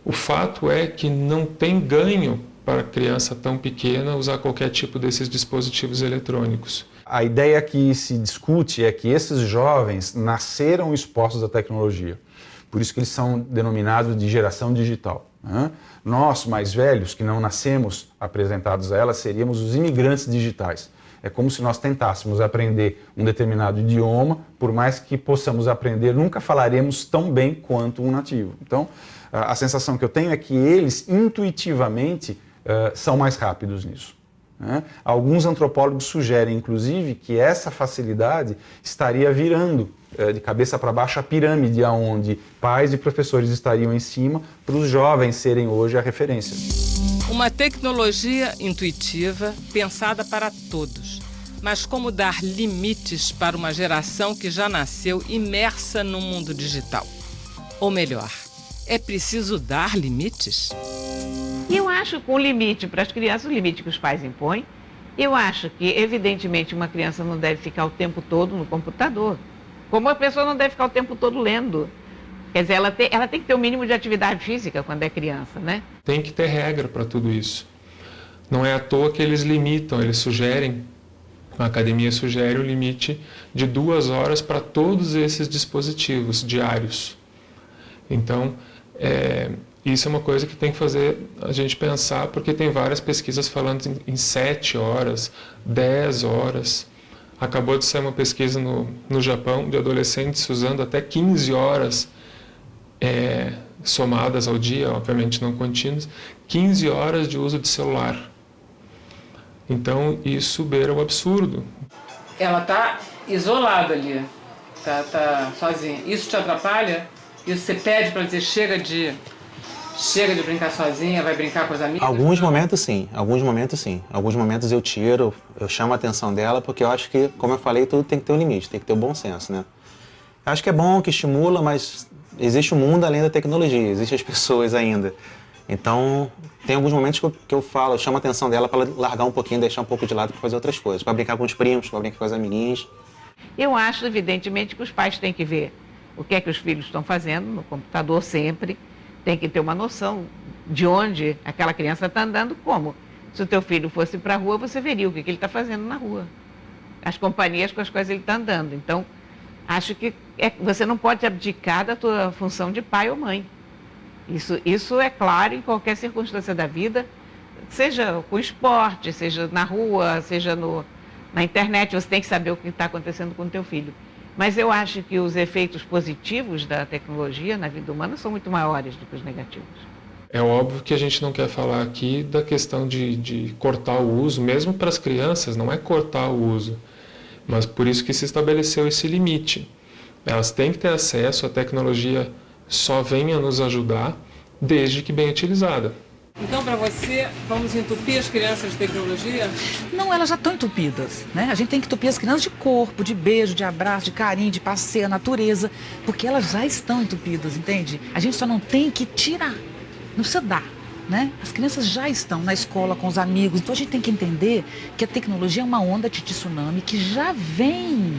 O fato é que não tem ganho para criança tão pequena usar qualquer tipo desses dispositivos eletrônicos. A ideia que se discute é que esses jovens nasceram expostos à tecnologia. Por isso que eles são denominados de geração digital, né? Nós, mais velhos, que não nascemos apresentados a ela, seríamos os imigrantes digitais. É como se nós tentássemos aprender um determinado idioma, por mais que possamos aprender, nunca falaremos tão bem quanto um nativo. Então, a sensação que eu tenho é que eles, intuitivamente, são mais rápidos nisso, né? Alguns antropólogos sugerem, inclusive, que essa facilidade estaria virando de cabeça para baixo a pirâmide, onde pais e professores estariam em cima, para os jovens serem hoje a referência. Uma tecnologia intuitiva pensada para todos. Mas como dar limites para uma geração que já nasceu imersa no mundo digital? Ou melhor, é preciso dar limites? Eu acho que um limite para as crianças, o limite que os pais impõem, eu acho que, evidentemente, uma criança não deve ficar o tempo todo no computador. Como a pessoa não deve ficar o tempo todo lendo. Quer dizer, ela tem que ter o mínimo de atividade física quando é criança, né? Tem que ter regra para tudo isso. Não é à toa que eles limitam, eles sugerem, a academia sugere o limite de 2 horas para todos esses dispositivos diários. Então, isso é uma coisa que tem que fazer a gente pensar, porque tem várias pesquisas falando em 7 horas, 10 horas. Acabou de sair uma pesquisa no Japão de adolescentes usando até 15 horas somadas ao dia, obviamente não contínuas, 15 horas de uso de celular. Então, isso beira o absurdo. Ela está isolada ali, tá sozinha. Isso te atrapalha? Isso você pede para dizer chega de brincar sozinha, vai brincar com as amigas? Alguns momentos sim. Alguns momentos eu tiro, eu chamo a atenção dela, porque eu acho que, como eu falei, tudo tem que ter um limite, tem que ter um bom senso, né? Eu acho que é bom, que estimula, mas existe um mundo além da tecnologia, existem as pessoas ainda. Então, tem alguns momentos que eu falo, eu chamo a atenção dela para largar um pouquinho, deixar um pouco de lado para fazer outras coisas, para brincar com os primos, para brincar com as amiguinhas. Eu acho, evidentemente, que os pais têm que ver o que é que os filhos estão fazendo no computador sempre, tem que ter uma noção de onde aquela criança está andando, como. Se o teu filho fosse para a rua, você veria o que ele está fazendo na rua, as companhias com as quais ele está andando. Então, acho que você não pode abdicar da tua função de pai ou mãe. Isso é claro em qualquer circunstância da vida, seja com esporte, seja na rua, seja na internet, você tem que saber o que está acontecendo com o teu filho. Mas eu acho que os efeitos positivos da tecnologia na vida humana são muito maiores do que os negativos. É óbvio que a gente não quer falar aqui da questão de cortar o uso, mesmo para as crianças, não é cortar o uso, mas por isso que se estabeleceu esse limite. Elas têm que ter acesso, a tecnologia só vem a nos ajudar desde que bem utilizada. Então, para você, vamos entupir as crianças de tecnologia? Não, elas já estão entupidas, né? A gente tem que entupir as crianças de corpo, de beijo, de abraço, de carinho, de passeio, natureza, porque elas já estão entupidas, entende? A gente só não tem que tirar, não precisa dar, né? As crianças já estão na escola com os amigos, então a gente tem que entender que a tecnologia é uma onda de tsunami que já vem.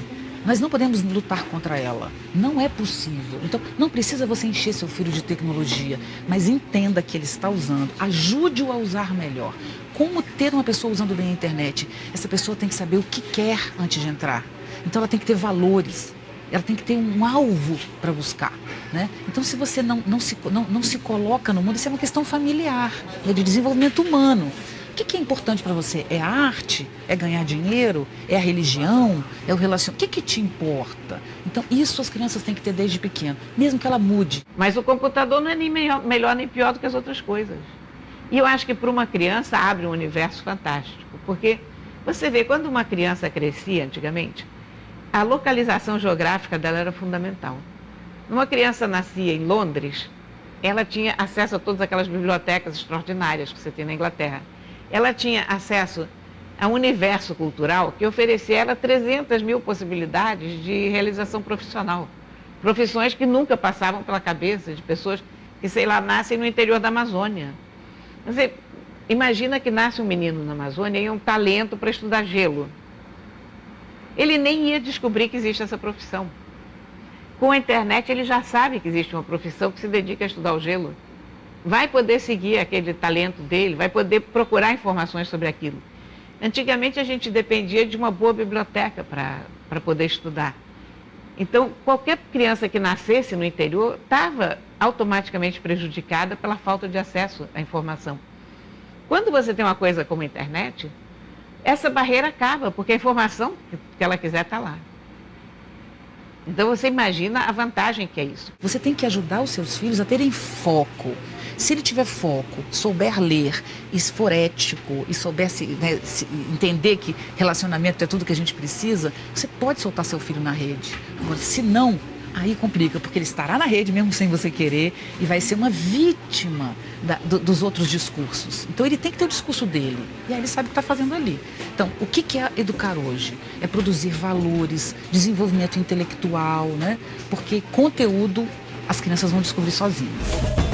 Nós não podemos lutar contra ela. Não é possível. Então, não precisa você encher seu filho de tecnologia, mas entenda que ele está usando. Ajude-o a usar melhor. Como ter uma pessoa usando bem a internet? Essa pessoa tem que saber o que quer antes de entrar. Então, ela tem que ter valores. Ela tem que ter um alvo para buscar, né? Então, se você não se coloca no mundo, isso é uma questão familiar, é de desenvolvimento humano. O que é importante para você? É a arte? É ganhar dinheiro? É a religião? É o relacionamento? O que te importa? Então, isso as crianças têm que ter desde pequeno, mesmo que ela mude. Mas o computador não é nem melhor nem pior do que as outras coisas. E eu acho que para uma criança abre um universo fantástico, porque você vê, quando uma criança crescia antigamente, a localização geográfica dela era fundamental. Uma criança nascia em Londres, ela tinha acesso a todas aquelas bibliotecas extraordinárias que você tem na Inglaterra. Ela tinha acesso a um universo cultural que oferecia a ela 300 mil possibilidades de realização profissional. Profissões que nunca passavam pela cabeça de pessoas que, sei lá, nascem no interior da Amazônia. Quer dizer, imagina que nasce um menino na Amazônia e um talento para estudar gelo. Ele nem ia descobrir que existe essa profissão. Com a internet ele já sabe que existe uma profissão que se dedica a estudar o gelo. vai poder seguir aquele talento dele, vai poder procurar informações sobre aquilo. Antigamente a gente dependia de uma boa biblioteca para poder estudar. Então, qualquer criança que nascesse no interior estava automaticamente prejudicada pela falta de acesso à informação. Quando você tem uma coisa como a internet, essa barreira acaba, porque a informação que ela quiser está lá. Então você imagina a vantagem que é isso. Você tem que ajudar os seus filhos a terem foco. Se ele tiver foco, souber ler, e for ético, e souber entender que relacionamento é tudo que a gente precisa, você pode soltar seu filho na rede. Agora, se não, aí complica, porque ele estará na rede mesmo sem você querer e vai ser uma vítima dos outros discursos. Então ele tem que ter o discurso dele, e aí ele sabe o que está fazendo ali. Então, o que é educar hoje? É produzir valores, desenvolvimento intelectual, né? Porque conteúdo as crianças vão descobrir sozinhas.